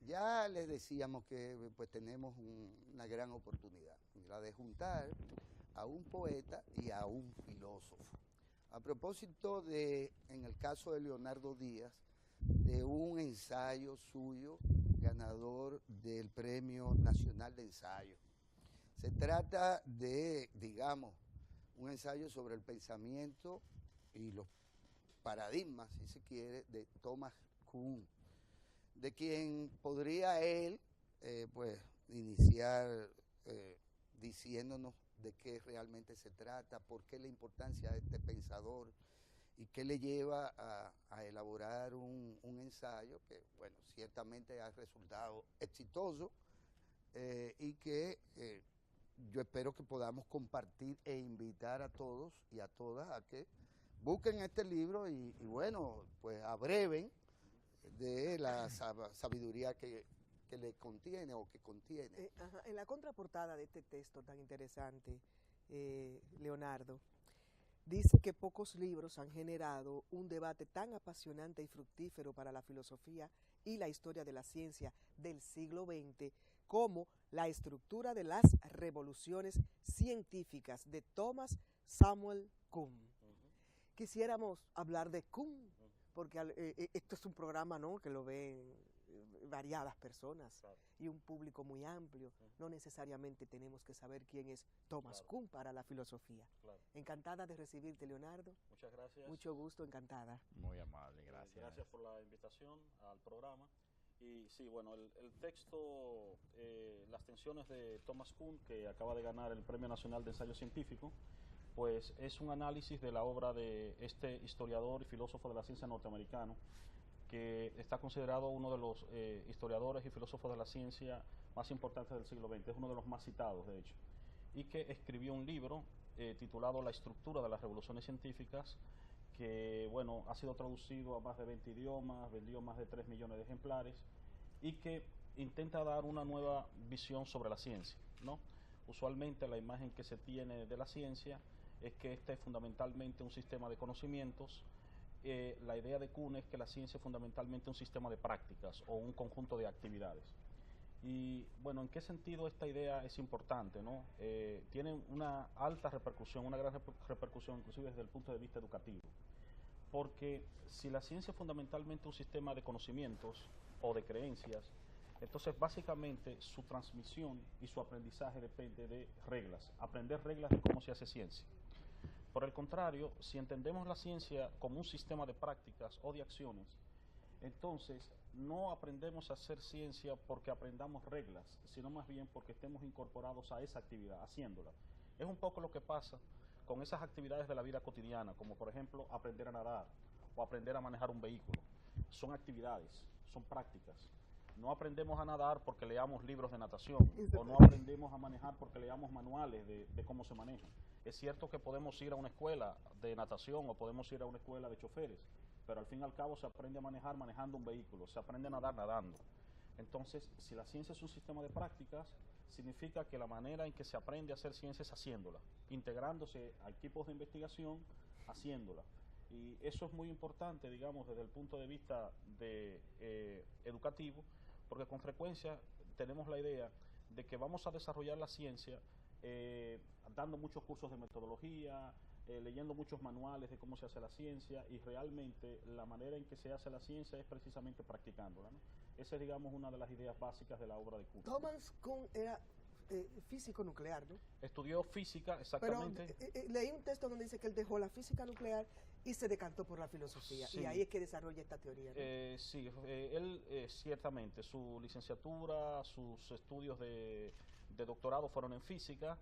Ya les decíamos que pues tenemos una gran oportunidad, la de juntar a un poeta y a un filósofo. A propósito de, en el caso de Leonardo Díaz, de un ensayo suyo ganador del Premio Nacional de Ensayo. Se trata de, digamos, un ensayo sobre el pensamiento y los paradigmas, si se quiere, de Thomas Kuhn, de quien podría él, pues, iniciar diciéndonos de qué realmente se trata, por qué la importancia de este pensador y qué le lleva a elaborar un ensayo que, bueno, ciertamente ha resultado exitoso y que yo espero que podamos compartir e invitar a todos y a todas a que busquen este libro y bueno, pues abreven de la sabiduría que le contiene o que contiene. En la contraportada de este texto tan interesante, Leonardo, dice que pocos libros han generado un debate tan apasionante y fructífero para la filosofía y la historia de la ciencia del siglo XX como La estructura de las revoluciones científicas de Thomas Samuel Kuhn. Quisiéramos hablar de Kuhn, porque esto es un programa, ¿no?, que lo ven variadas personas, claro, y un público muy amplio. No necesariamente tenemos que saber quién es Thomas Kuhn para la filosofía. Claro. Encantada de recibirte, Leonardo. Muchas gracias. Mucho gusto, encantada. Muy amable, gracias. Gracias por la invitación al programa. Y sí, bueno, el texto, Las tensiones de Thomas Kuhn, que acaba de ganar el Premio Nacional de Ensayo Científico, pues es un análisis de la obra de este historiador y filósofo de la ciencia norteamericano, que está considerado uno de los historiadores y filósofos de la ciencia más importantes del siglo XX, es uno de los más citados, de hecho, y que escribió un libro titulado La estructura de las revoluciones científicas, que, bueno, ha sido traducido a más de 20 idiomas, vendió más de 3 millones de ejemplares, y que intenta dar una nueva visión sobre la ciencia, ¿no? Usualmente la imagen que se tiene de la ciencia es que este es fundamentalmente un sistema de conocimientos. La idea de Kuhn es que la ciencia es fundamentalmente un sistema de prácticas o un conjunto de actividades. Y bueno, ¿en qué sentido esta idea es importante, ¿no? Tiene una alta repercusión, una gran repercusión inclusive desde el punto de vista educativo. Porque si la ciencia es fundamentalmente un sistema de conocimientos o de creencias, entonces básicamente su transmisión y su aprendizaje depende de reglas, aprender reglas de cómo se hace ciencia. Por el contrario, si entendemos la ciencia como un sistema de prácticas o de acciones, entonces no aprendemos a hacer ciencia porque aprendamos reglas, sino más bien porque estemos incorporados a esa actividad, haciéndola. Es un poco lo que pasa con esas actividades de la vida cotidiana, como por ejemplo aprender a nadar o aprender a manejar un vehículo. Son actividades, son prácticas. No aprendemos a nadar porque leamos libros de natación, o no aprendemos a manejar porque leamos manuales de cómo se maneja. Es cierto que podemos ir a una escuela de natación o podemos ir a una escuela de choferes, pero al fin y al cabo se aprende a manejar manejando un vehículo, se aprende a nadar nadando. Entonces, si la ciencia es un sistema de prácticas, significa que la manera en que se aprende a hacer ciencia es haciéndola, integrándose a equipos de investigación, haciéndola. Y eso es muy importante, digamos, desde el punto de vista educativo, porque con frecuencia tenemos la idea de que vamos a desarrollar la ciencia dando muchos cursos de metodología, leyendo muchos manuales de cómo se hace la ciencia, y realmente la manera en que se hace la ciencia es precisamente practicándola, ¿no? Esa es, digamos, una de las ideas básicas de la obra de Kuhn. Thomas Kuhn era físico nuclear, ¿no? Estudió física, exactamente. Pero leí un texto donde dice que él dejó la física nuclear y se decantó por la filosofía, sí. Y ahí es que desarrolla esta teoría, ¿no? Sí, él ciertamente, su licenciatura, sus estudios de doctorado fueron en física,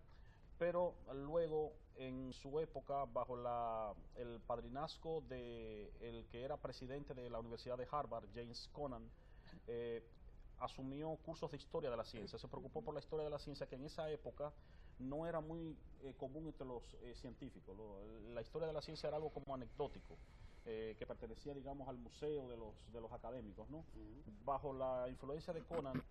pero luego en su época, bajo el padrinazgo de el que era presidente de la Universidad de Harvard, James Conant, asumió cursos de historia de la ciencia, se preocupó por la historia de la ciencia, que en esa época no era muy común entre los científicos. La historia de la ciencia era algo como anecdótico, que pertenecía, digamos, al museo de los académicos, ¿no? Bajo la influencia de Conant,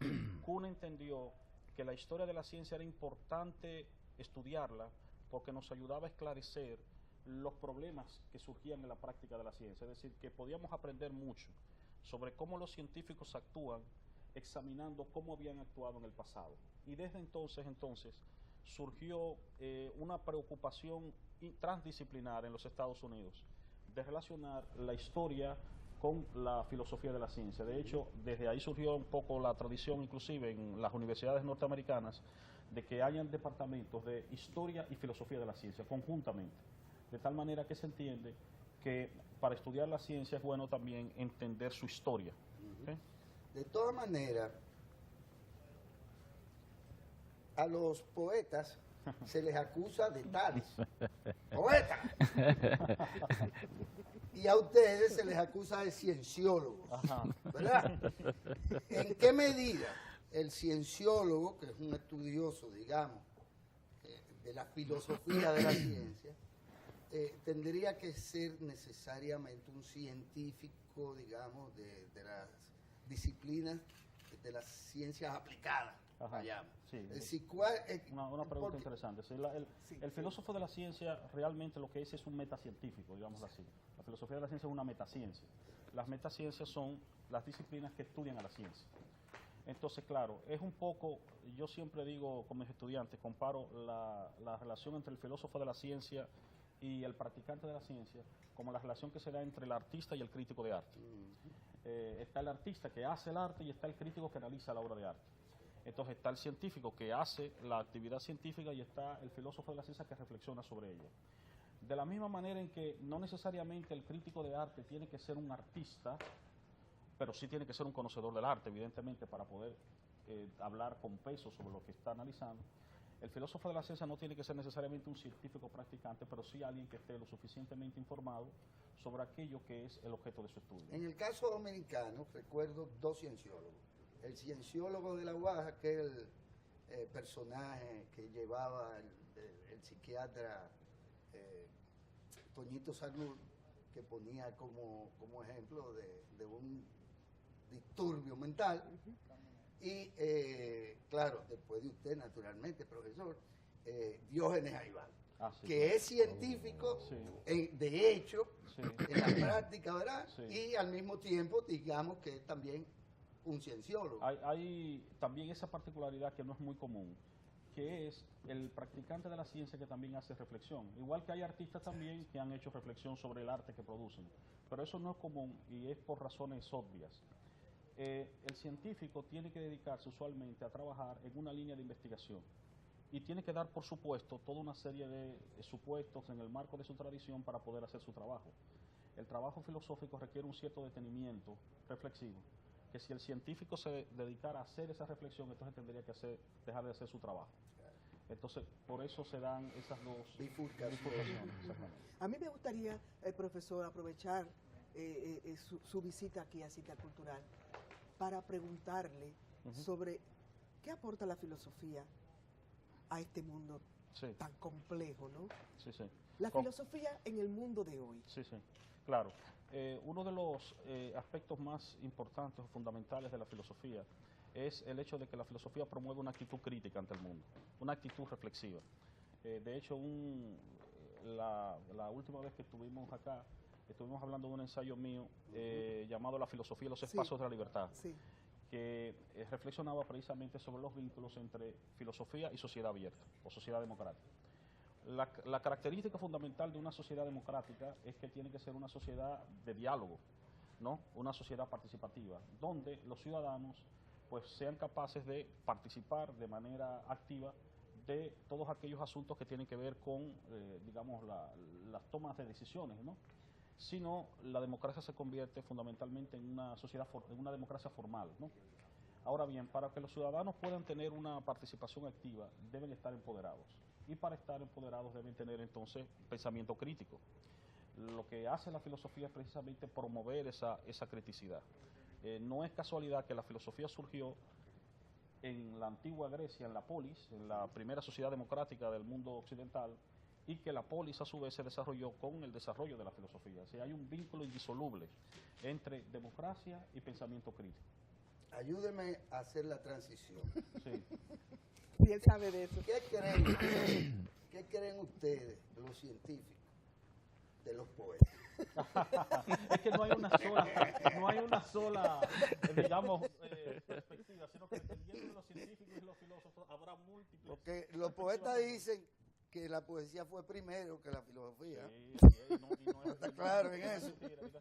Kuhn entendió que la historia de la ciencia era importante estudiarla porque nos ayudaba a esclarecer los problemas que surgían en la práctica de la ciencia, es decir, que podíamos aprender mucho sobre cómo los científicos actúan examinando cómo habían actuado en el pasado. Y desde entonces surgió una preocupación transdisciplinar en los Estados Unidos de relacionar la historia con la filosofía de la ciencia. De hecho, desde ahí surgió un poco la tradición, inclusive en las universidades norteamericanas, de que hayan departamentos de historia y filosofía de la ciencia conjuntamente, de tal manera que se entiende que para estudiar la ciencia es bueno también entender su historia. ¿Okay? De todas maneras, a los poetas se les acusa de tales. ¡Poeta! Y a ustedes se les acusa de cienciólogos. ¿Verdad? ¿En qué medida el cienciólogo, que es un estudioso, digamos, de la filosofía de la ciencia, tendría que ser necesariamente un científico, digamos, de las disciplinas de las ciencias aplicadas? Sí. Es decir, una pregunta interesante. Sí, el filósofo de la ciencia realmente lo que es un metacientífico, digámoslo así. La filosofía de la ciencia es una metaciencia. Las metaciencias son las disciplinas que estudian a la ciencia. Entonces, claro, es un poco, yo siempre digo con mis estudiantes, comparo la relación entre el filósofo de la ciencia y el practicante de la ciencia como la relación que se da entre el artista y el crítico de arte. Está el artista que hace el arte y está el crítico que analiza la obra de arte. Entonces está el científico que hace la actividad científica y está el filósofo de la ciencia que reflexiona sobre ella. De la misma manera en que no necesariamente el crítico de arte tiene que ser un artista, pero sí tiene que ser un conocedor del arte, evidentemente, para poder hablar con peso sobre lo que está analizando. El filósofo de la ciencia no tiene que ser necesariamente un científico practicante, pero sí alguien que esté lo suficientemente informado sobre aquello que es el objeto de su estudio. En el caso dominicano, recuerdo dos cienciólogos. El cienciólogo de la UAS, que es el personaje que llevaba el psiquiatra Toñito Salud, que ponía como ejemplo de un disturbio mental. Y, claro, después de usted, naturalmente, profesor, Diógenes Aybar, que es científico, de hecho, en la práctica, ¿verdad? Y al mismo tiempo, digamos que es también un cienciólogo. Hay también esa particularidad que no es muy común, que es el practicante de la ciencia que también hace reflexión. Igual que hay artistas también que han hecho reflexión sobre el arte que producen, pero eso no es común y es por razones obvias. El científico tiene que dedicarse usualmente a trabajar en una línea de investigación y tiene que dar, por supuesto, toda una serie de supuestos en el marco de su tradición para poder hacer su trabajo. El trabajo filosófico requiere un cierto detenimiento reflexivo, que si el científico se dedicara a hacer esa reflexión, entonces tendría que dejar de hacer su trabajo. Entonces, por eso se dan esas dos bifurcaciones. A mí me gustaría, profesor, aprovechar su visita aquí a Cita Cultural para preguntarle sobre qué aporta la filosofía a este mundo tan complejo, ¿no? La filosofía en el mundo de hoy. Claro. Uno de los aspectos más importantes o fundamentales de la filosofía es el hecho de que la filosofía promueve una actitud crítica ante el mundo, una actitud reflexiva. De hecho, la última vez que estuvimos acá, estuvimos hablando de un ensayo mío llamado La filosofía y los espacios de la libertad, que reflexionaba precisamente sobre los vínculos entre filosofía y sociedad abierta o sociedad democrática. La característica fundamental de una sociedad democrática es que tiene que ser una sociedad de diálogo, ¿no? Una sociedad participativa, donde los ciudadanos pues sean capaces de participar de manera activa de todos aquellos asuntos que tienen que ver con, digamos, las tomas de decisiones, ¿no? Si no, la democracia se convierte fundamentalmente en una sociedad, en una democracia formal, ¿no? Ahora bien, para que los ciudadanos puedan tener una participación activa, deben estar empoderados. Y para estar empoderados deben tener entonces pensamiento crítico. Lo que hace la filosofía es precisamente promover esa criticidad. No es casualidad que la filosofía surgió en la antigua Grecia, en la polis, en la primera sociedad democrática del mundo occidental, y que la polis a su vez se desarrolló con el desarrollo de la filosofía. O sea, hay un vínculo indisoluble entre democracia y pensamiento crítico. Ayúdeme a hacer la transición. Y él sabe de eso. ¿Qué creen ustedes, los científicos, de los poetas? Es que no hay una sola, digamos, perspectiva, sino que dependiendo de los científicos y los filósofos habrá múltiples. Porque los poetas dicen que la poesía fue primero que la filosofía. Sí, no Está claro en eso. Mentira.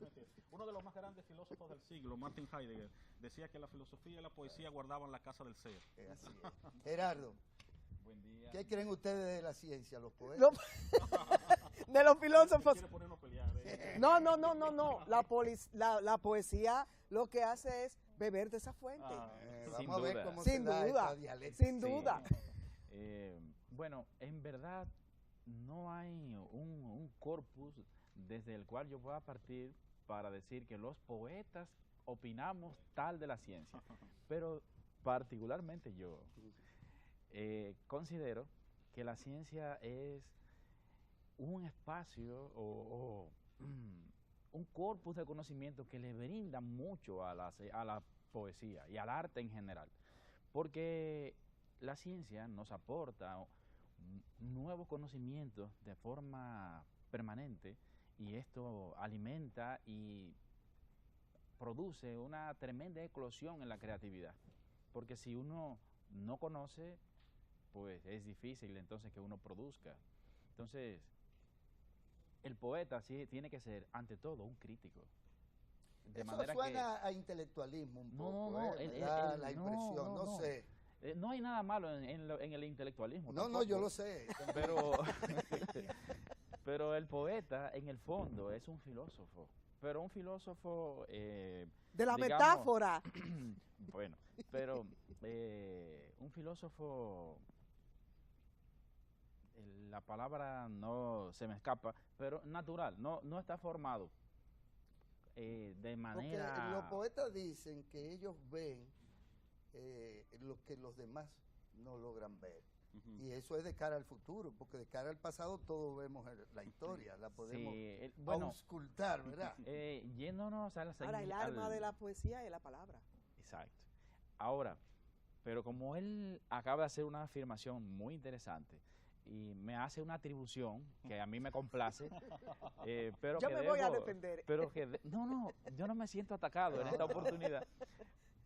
Uno de los más grandes filósofos del siglo, Martin Heidegger, decía que la filosofía y la poesía guardaban la casa del ser. Así es. Gerardo, Buen día. ¿qué creen ustedes de la ciencia, los poetas? De los filósofos. Quiere ponernos a pelear, No. La poesía lo que hace es beber de esa fuente. Sin Vamos a ver duda. cómo Sin se da duda. esta dialéctica. Sin duda. Bueno, en verdad no hay un corpus desde el cual yo pueda partir para decir que los poetas opinamos tal de la ciencia, pero particularmente yo considero que la ciencia es un espacio o un corpus de conocimiento que le brinda mucho a la poesía y al arte en general, porque la ciencia nos aporta nuevos conocimientos de forma permanente y esto alimenta y produce una tremenda eclosión en la creatividad, porque si uno no conoce, pues es difícil entonces que uno produzca. Entonces, el poeta sí tiene que ser, ante todo, un crítico. De Eso manera suena a intelectualismo un poco, no, me da la impresión, no sé. no hay nada malo en el intelectualismo. No, tampoco, yo lo sé. pero el poeta, en el fondo, es un filósofo. Pero un filósofo... De la digamos, metáfora. Bueno, pero un filósofo, la palabra no se me escapa, pero natural, no está formado de manera... Porque los poetas dicen que ellos ven lo que los demás no logran ver. Y eso es de cara al futuro, porque de cara al pasado todos vemos la historia, la podemos auscultar, ¿verdad? Yéndonos a la Ahora, el arma de la poesía es la palabra. Exacto. Ahora, pero como él acaba de hacer una afirmación muy interesante y me hace una atribución que a mí me complace, pero yo que me voy a defender. Pero que no, yo no me siento atacado en esta oportunidad,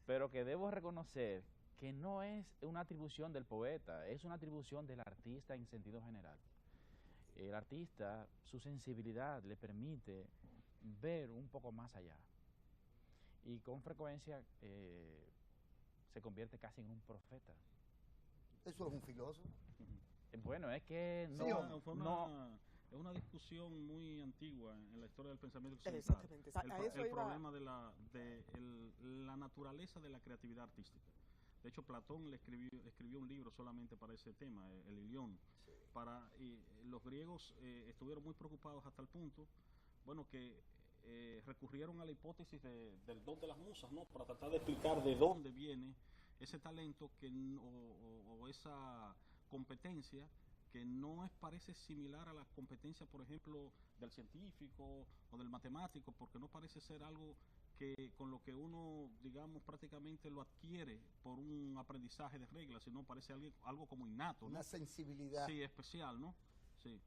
pero que debo reconocer que no es una atribución del poeta, es una atribución del artista en sentido general. El artista, su sensibilidad le permite ver un poco más allá y con frecuencia se convierte casi en un profeta. Eso es un filósofo. Bueno, es que Sí, es una discusión muy antigua en la historia del pensamiento occidental. Exactamente. El problema de la naturaleza de la creatividad artística. De hecho, Platón escribió un libro solamente para ese tema, el Ilión. Sí. Los griegos estuvieron muy preocupados hasta el punto, que recurrieron a la hipótesis del don de las musas, ¿no? Para tratar de explicar de dónde viene ese talento o esa competencia que no parece similar a la competencia, por ejemplo, del científico o del matemático, porque no parece ser algo con lo que uno, digamos, prácticamente lo adquiere por un aprendizaje de reglas, sino parece algo como innato, ¿no? Una sensibilidad. Sí, especial, ¿no? Sí.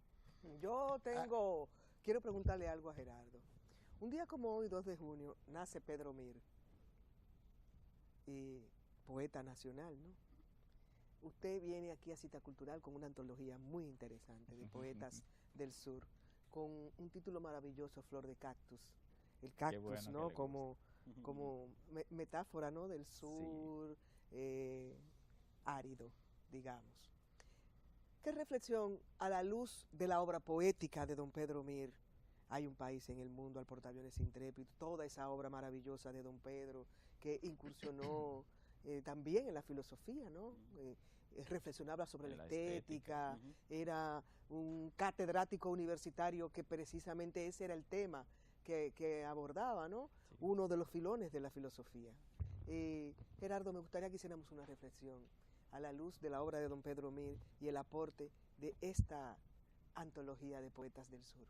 Quiero preguntarle algo a Gerardo. Un día como hoy, 2 de junio, nace Pedro Mir, poeta nacional, ¿no? Usted viene aquí a Cita Cultural con una antología muy interesante de poetas del sur, con un título maravilloso, Flor de Cactus. El cactus, bueno, ¿no? Como metáfora, ¿no? Del sur, sí. Árido, digamos. ¿Qué reflexión a la luz de la obra poética de don Pedro Mir? Hay un país en el mundo, al portaaviones intrépido, toda esa obra maravillosa de don Pedro que incursionó también en la filosofía, ¿no? Reflexionaba sobre la estética. Era un catedrático universitario que precisamente ese era el tema que abordaba, ¿no? Sí. Uno de los filones de la filosofía. Gerardo, me gustaría que hiciéramos una reflexión a la luz de la obra de don Pedro Mir y el aporte de esta antología de poetas del sur.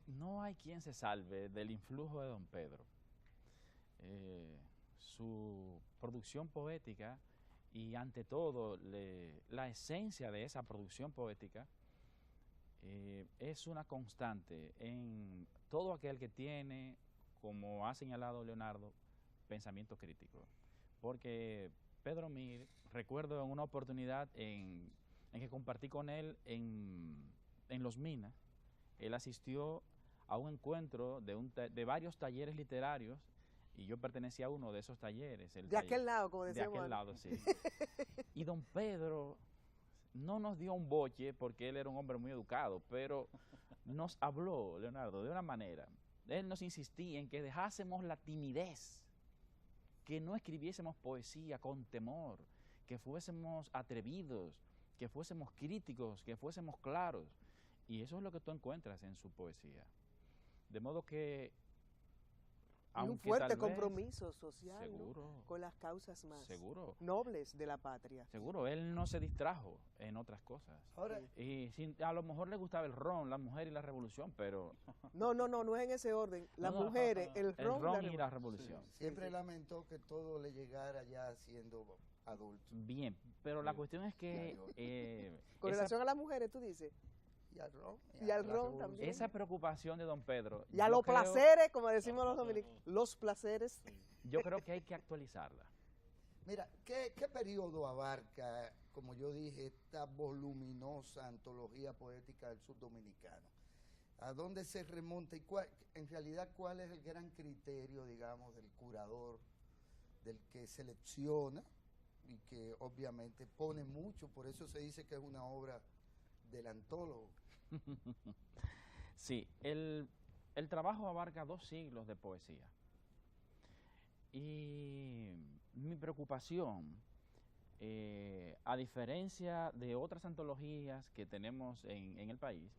No hay quien se salve del influjo de don Pedro. Su producción poética y ante todo la esencia de esa producción poética es una constante en todo aquel que tiene, como ha señalado Leonardo, pensamiento crítico. Porque Pedro Mir, recuerdo en una oportunidad en que compartí con él en Los Minas, él asistió a un encuentro de varios talleres literarios y yo pertenecía a uno de esos talleres. De aquel lado, como decíamos. De aquel lado, sí. Y don Pedro no nos dio un boche porque él era un hombre muy educado, pero nos habló, Leonardo, de una manera. Él nos insistía en que dejásemos la timidez, que no escribiésemos poesía con temor, que fuésemos atrevidos, que fuésemos críticos, que fuésemos claros. Y eso es lo que tú encuentras en su poesía. De modo que... Y un fuerte compromiso social, seguro, ¿no? Con las causas más seguro, nobles de la patria. Seguro, él no se distrajo en otras cosas. Ahora, y a lo mejor le gustaba el ron, la mujer y la revolución, pero... No es en ese orden. Las No, mujeres, el ron y la revolución. sí, siempre lamentó que todo le llegara ya siendo adulto. Bien, pero la cuestión es que... Con relación a las mujeres, tú dices. Y al ron. Y al ron también. Esa preocupación de don Pedro... Y a los placeres, como decimos los dominicanos, los placeres. Yo creo que hay que actualizarla. Mira, ¿qué periodo abarca, como yo dije, esta voluminosa antología poética del sur dominicano? ¿A dónde se remonta y en realidad cuál es el gran criterio, digamos, del curador, del que selecciona y que obviamente pone mucho, por eso se dice que es una obra del antólogo? Sí, el trabajo abarca 2 siglos de poesía. Y mi preocupación, a diferencia de otras antologías que tenemos en el país,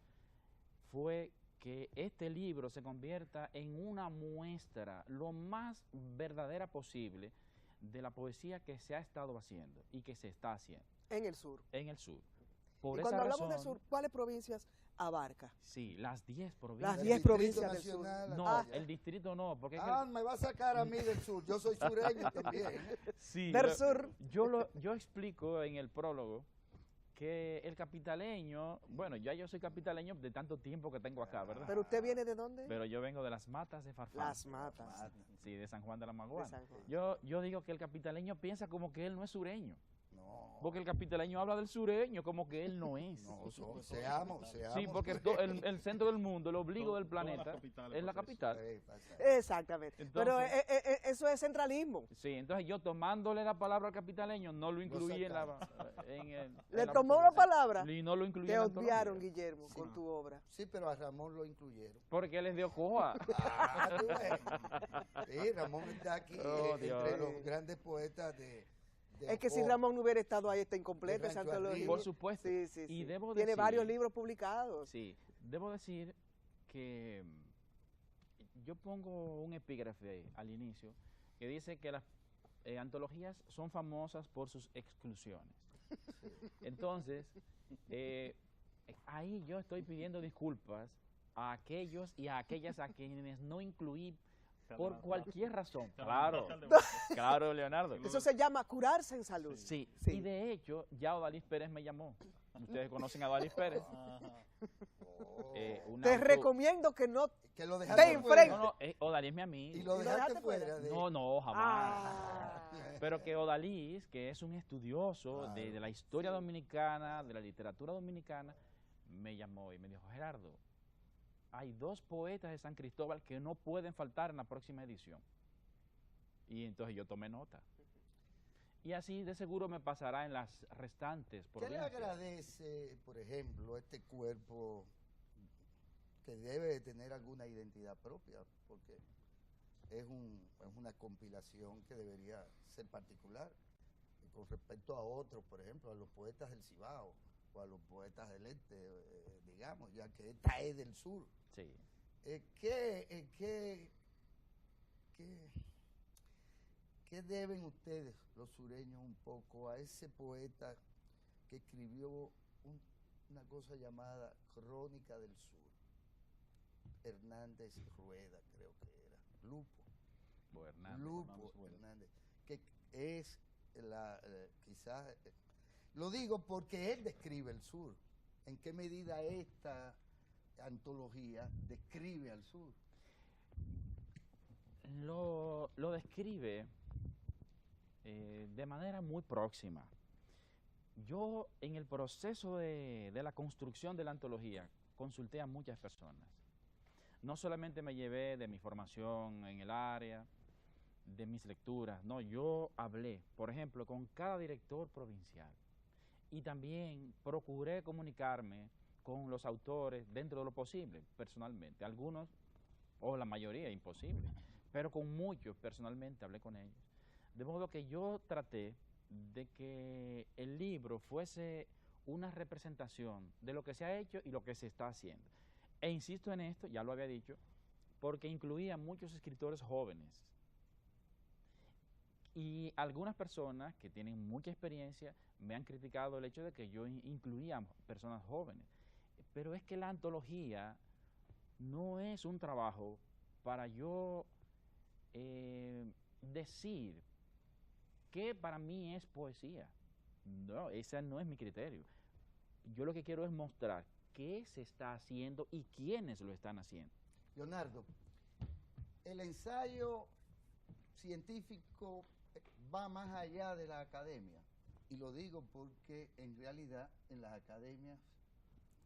fue que este libro se convierta en una muestra lo más verdadera posible de la poesía que se ha estado haciendo y que se está haciendo. En el sur. En el sur. Por y esa cuando hablamos razón, del sur, ¿cuáles provincias abarca? Sí, las 10 provincias. Las 10 provincias del sur. No, el distrito no, porque es que me va a sacar a mí del sur, yo soy sureño también. sí, del sur. Yo explico en el prólogo que el capitaleño, bueno, ya yo soy capitaleño de tanto tiempo que tengo acá, ¿verdad? ¿Pero usted viene de dónde? Pero yo vengo de las matas de Farfán. Las Matas. Sí, de San Juan de la Maguana. De San Juan. Yo digo que el capitaleño piensa como que él no es sureño. No. Porque el capitaleño habla del sureño como que él no es. No, seamos. Sí, porque el centro del mundo, el obligo del planeta, es la capital. Exactamente. Entonces, pero eso es centralismo. Sí, entonces yo tomándole la palabra al capitaleño no lo incluí en la... Le tomó una palabra. Y no lo incluí Te en la obviaron, antología. Guillermo, Sí. con tu obra. Sí, pero a Ramón lo incluyeron. Porque él les dio coja. Tú ves. Sí, Ramón está aquí Oh, entre Dios. los grandes poetas de Es que si Ojo. Ramón no hubiera estado ahí, está incompleta esa Rancho antología. Arriba. Por supuesto. Sí, sí, Y sí. debo Tiene decir- varios libros publicados. Sí, debo decir que yo pongo un epígrafe al inicio que dice que las antologías son famosas por sus exclusiones. Entonces, ahí yo estoy pidiendo disculpas a aquellos y a aquellas a quienes no incluí por cualquier razón. Claro, claro, Leonardo. Eso se llama curarse en salud. Sí, Sí. y de hecho ya Odalis Pérez me llamó. Ustedes conocen a Odalis Pérez. Una Te auto- recomiendo que no... Que lo Ve dejaste enfrente. fuera. No, Odalis es mi amigo. Y lo ¿Y lo dejaste dejaste fuera. fuera? De... No, jamás. Ah. Pero que Odalis, que es un estudioso Claro. de la historia dominicana, de la literatura dominicana, me llamó y me dijo, Gerardo, hay 2 poetas de San Cristóbal que no pueden faltar en la próxima edición. Y entonces yo tomé nota. Y así de seguro me pasará en las restantes ¿Qué le provincias. agradece, por ejemplo, este cuerpo que debe de tener alguna identidad propia? Porque es una compilación que debería ser particular con respecto a otros, por ejemplo, a los poetas del Cibao o a los poetas del Este, digamos, ya que esta es del sur. Sí. ¿Qué deben ustedes, los sureños, un poco a ese poeta que escribió una cosa llamada Crónica del Sur? Hernández Rueda, creo que era. Lupo Hernández, que es quizás, lo digo porque él describe el sur ¿En qué medida esta antología describe al sur? Lo describe de manera muy próxima. Yo, en el proceso de la construcción de la antología, consulté a muchas personas. No solamente me llevé de mi formación en el área, de mis lecturas, no, yo hablé, por ejemplo, con cada director provincial y también procuré comunicarme con los autores dentro de lo posible, personalmente. Algunos, o la mayoría, imposible, pero con muchos personalmente hablé con ellos. De modo que yo traté de que el libro fuese una representación de lo que se ha hecho y lo que se está haciendo. E insisto en esto, ya lo había dicho, porque incluía muchos escritores jóvenes. Y algunas personas que tienen mucha experiencia me han criticado el hecho de que yo incluía personas jóvenes. Pero es que la antología no es un trabajo para yo decir qué para mí es poesía. No, ese no es mi criterio. Yo lo que quiero es mostrar qué se está haciendo y quiénes lo están haciendo. Leonardo, el ensayo científico va más allá de la academia, y lo digo porque en realidad en las academias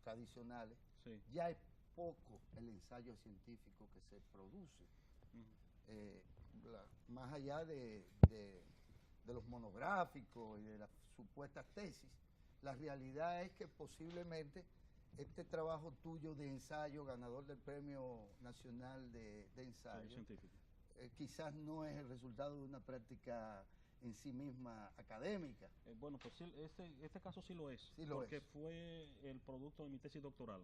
tradicionales ya es poco el ensayo científico que se produce. Más allá de los monográficos y de las supuestas tesis, la realidad es que posiblemente este trabajo tuyo de ensayo, ganador del Premio Nacional de Ensayo, científico, quizás no es el resultado de una práctica en sí misma académica. Bueno, pues sí, este caso sí lo es, Sí lo porque es. fue el producto de mi tesis doctoral.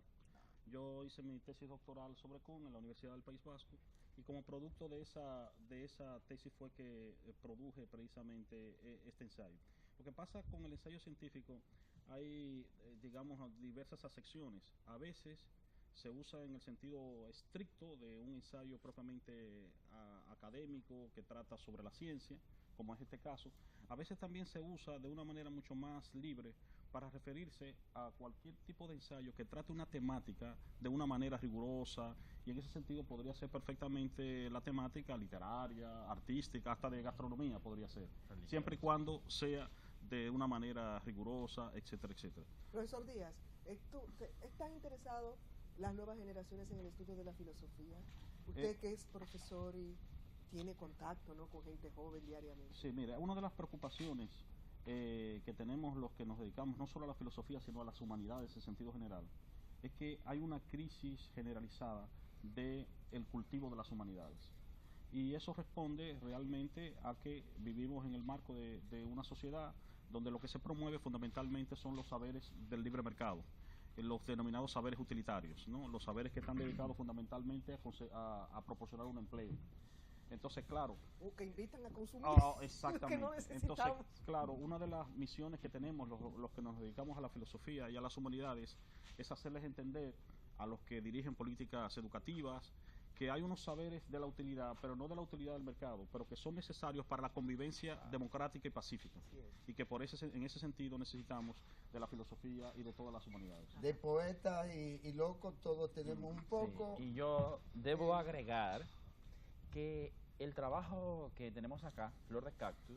Yo hice mi tesis doctoral sobre Kuhn en la Universidad del País Vasco, y como producto de esa tesis fue que produje precisamente este ensayo. Lo que pasa con el ensayo científico, hay, digamos, diversas acepciones. A veces se usa en el sentido estricto de un ensayo propiamente académico que trata sobre la ciencia, como es este caso. A veces también se usa de una manera mucho más libre para referirse a cualquier tipo de ensayo que trate una temática de una manera rigurosa, y en ese sentido podría ser perfectamente la temática literaria, artística, hasta de gastronomía podría ser, siempre y cuando sea de una manera rigurosa, etcétera, etcétera. Profesor Díaz, ¿están interesados las nuevas generaciones en el estudio de la filosofía? Usted que es profesor y tiene contacto, ¿no?, con gente joven diariamente. Sí, mira, una de las preocupaciones que tenemos los que nos dedicamos no solo a la filosofía, sino a las humanidades en sentido general, es que hay una crisis generalizada del cultivo de las humanidades. Y eso responde realmente a que vivimos en el marco de una sociedad donde lo que se promueve fundamentalmente son los saberes del libre mercado, los denominados saberes utilitarios, ¿no?, los saberes que están dedicados fundamentalmente a proporcionar un empleo. Entonces, claro. O que invitan a consumir. Exactamente. Que no necesitamos. Entonces, claro, una de las misiones que tenemos los que nos dedicamos a la filosofía y a las humanidades es hacerles entender a los que dirigen políticas educativas que hay unos saberes de la utilidad, pero no de la utilidad del mercado, pero que son necesarios para la convivencia democrática y pacífica. Y que en ese sentido necesitamos de la filosofía y de todas las humanidades. De poetas y locos todos tenemos un poco. Sí. Y yo debo agregar que el trabajo que tenemos acá, Flor de Cactus,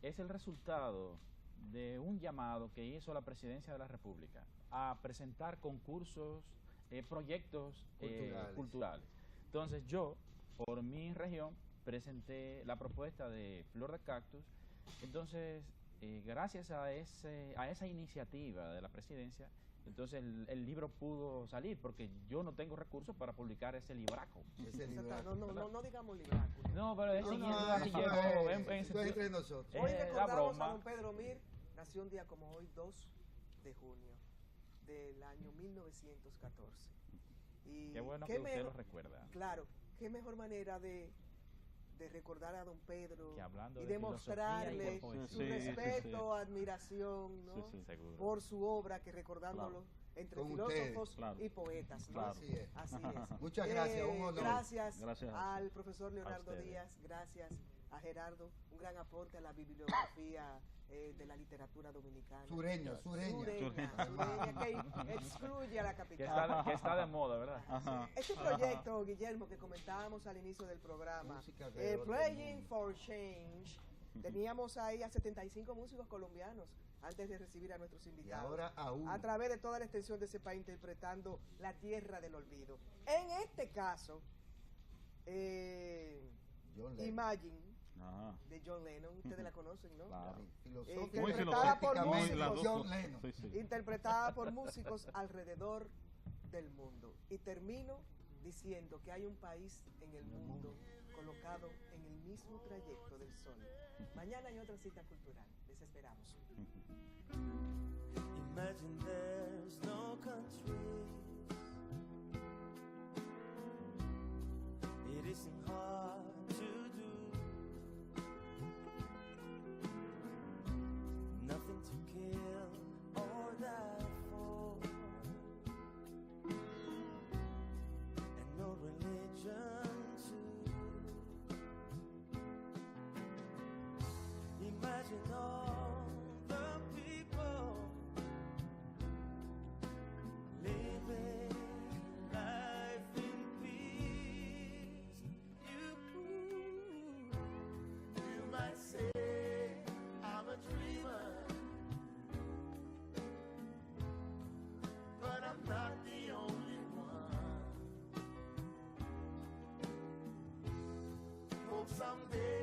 es el resultado de un llamado que hizo la Presidencia de la República a presentar concursos, proyectos culturales. Entonces yo, por mi región, presenté la propuesta de Flor de Cactus. Entonces, gracias a esa iniciativa de la Presidencia, entonces el libro pudo salir, porque yo no tengo recursos para publicar ese libraco. No digamos libraco. No, pero es siguiendo así llegó entre nosotros. Hoy recordamos a don Pedro Mir, nació un día como hoy, 2 de junio del año 1914. Y qué bueno que usted lo recuerda. Claro, qué mejor manera de recordar a don Pedro y demostrarle su respeto, admiración, ¿no?, por su obra, que recordándolo entre filósofos y poetas, ¿no? Así es. Así es. Muchas gracias, un honor. Gracias al profesor Leonardo Díaz, gracias a Gerardo, un gran aporte a la bibliografía de la literatura dominicana. Sureña. Sureña, que excluye a la capital. Que está de moda, ¿verdad? Ajá. Este proyecto, Guillermo, que comentábamos al inicio del programa, Música de otro Playing mundo. for Change, teníamos ahí a 75 músicos colombianos antes de recibir a nuestros Y invitados. ahora a uno. A través de toda la extensión de ese país interpretando La Tierra del Olvido. En este caso, John Lennon. Imagine, Ajá. de John Lennon, ustedes la conocen, ¿no? Claro. Interpretada por músicos, John Lennon. Sí, sí. interpretada por músicos alrededor del mundo. Y termino diciendo que hay un país en el mundo colocado en el mismo trayecto del sol. Mañana hay otra cita cultural. Les esperamos. Imagine there's no countries. It isn't hard to do. Nothing to kill or die for, and no religion too. Imagine all the people living life in peace. You might say I'm a dreamer, but I'm not the only one. Hope someday